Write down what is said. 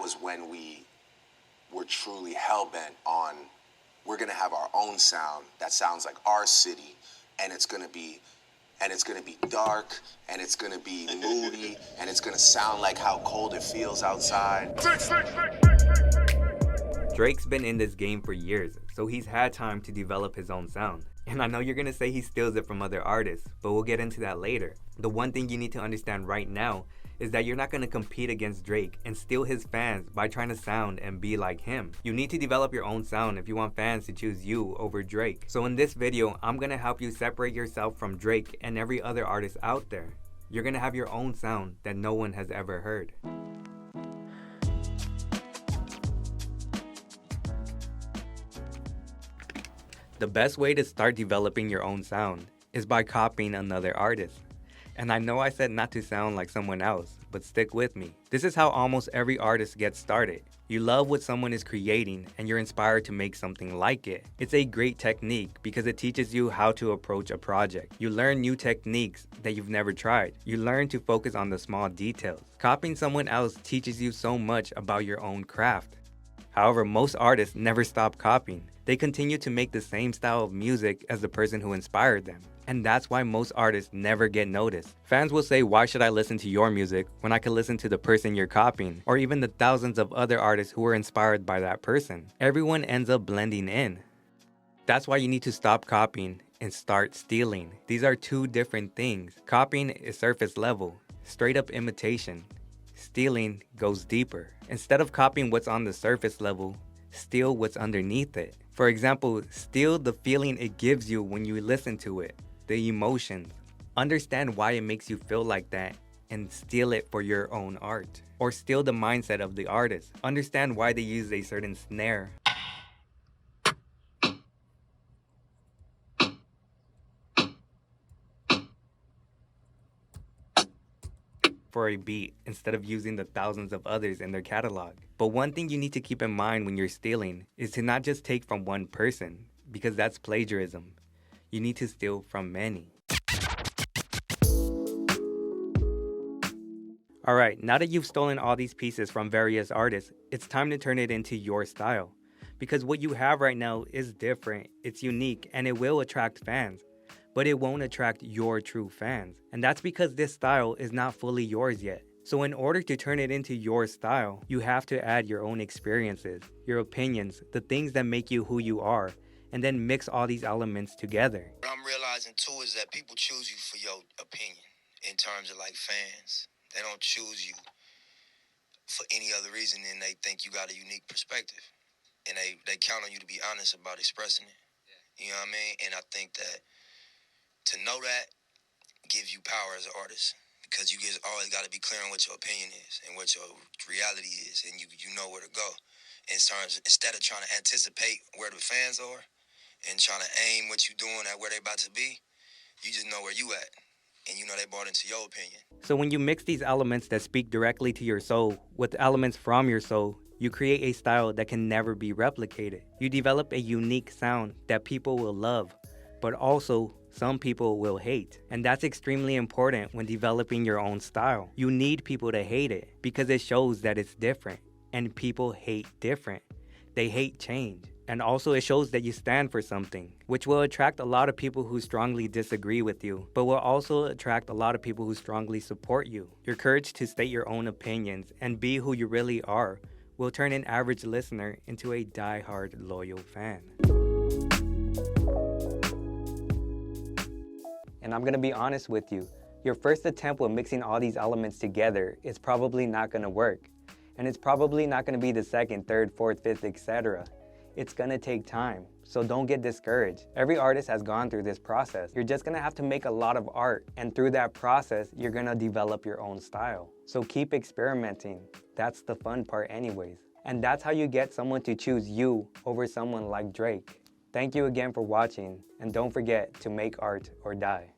was when we were truly hell-bent on, we're gonna have our own sound that sounds like our city, and it's gonna be dark, and it's gonna be moody, and it's gonna sound like how cold it feels outside. Drake's been in this game for years, so he's had time to develop his own sound. And I know you're gonna say he steals it from other artists, but we'll get into that later. The one thing you need to understand right now is that you're not gonna compete against Drake and steal his fans by trying to sound and be like him. You need to develop your own sound if you want fans to choose you over Drake. So in this video, I'm gonna help you separate yourself from Drake and every other artist out there. You're gonna have your own sound that no one has ever heard. The best way to start developing your own sound is by copying another artist. And I know I said not to sound like someone else, but stick with me. This is how almost every artist gets started. You love what someone is creating and you're inspired to make something like it. It's a great technique because it teaches you how to approach a project. You learn new techniques that you've never tried. You learn to focus on the small details. Copying someone else teaches you so much about your own craft. However, most artists never stop copying. They continue to make the same style of music as the person who inspired them. And that's why most artists never get noticed. Fans will say, why should I listen to your music when I can listen to the person you're copying, or even the thousands of other artists who were inspired by that person? Everyone ends up blending in. That's why you need to stop copying and start stealing. These are two different things. Copying is surface level, straight up imitation. Stealing goes deeper. Instead of copying what's on the surface level, steal what's underneath it. For example, steal the feeling it gives you when you listen to it, the emotions. Understand why it makes you feel like that and steal it for your own art. Or steal the mindset of the artist. Understand why they use a certain snare for a beat instead of using the thousands of others in their catalog. But one thing you need to keep in mind when you're stealing is to not just take from one person, because that's plagiarism. You need to steal from many. Alright, now that you've stolen all these pieces from various artists, it's time to turn it into your style. Because what you have right now is different, it's unique, and it will attract fans. But it won't attract your true fans. And that's because this style is not fully yours yet. So in order to turn it into your style, you have to add your own experiences, your opinions, the things that make you who you are, and then mix all these elements together. What I'm realizing too is that people choose you for your opinion in terms of like fans. They don't choose you for any other reason than they think you got a unique perspective. And they count on you to be honest about expressing it. You know what I mean? And I think that to know that gives you power as an artist, because you just always got to be clear on what your opinion is and what your reality is, and you know where to go. In terms, instead of trying to anticipate where the fans are and trying to aim what you're doing at where they about to be, you just know where you at, and you know they bought into your opinion. So when you mix these elements that speak directly to your soul with elements from your soul, you create a style that can never be replicated. You develop a unique sound that people will love, but also some people will hate. And that's extremely important when developing your own style. You need people to hate it because it shows that it's different. And people hate different. They hate change. And also it shows that you stand for something, which will attract a lot of people who strongly disagree with you, but will also attract a lot of people who strongly support you. Your courage to state your own opinions and be who you really are will turn an average listener into a die-hard loyal fan. And I'm gonna be honest with you, your first attempt with mixing all these elements together is probably not gonna work. And it's probably not gonna be the second, third, fourth, fifth, etc. It's gonna take time, so don't get discouraged. Every artist has gone through this process. You're just gonna have to make a lot of art, and through that process, you're gonna develop your own style. So keep experimenting. That's the fun part anyways. And that's how you get someone to choose you over someone like Drake. Thank you again for watching, and don't forget to make art or die.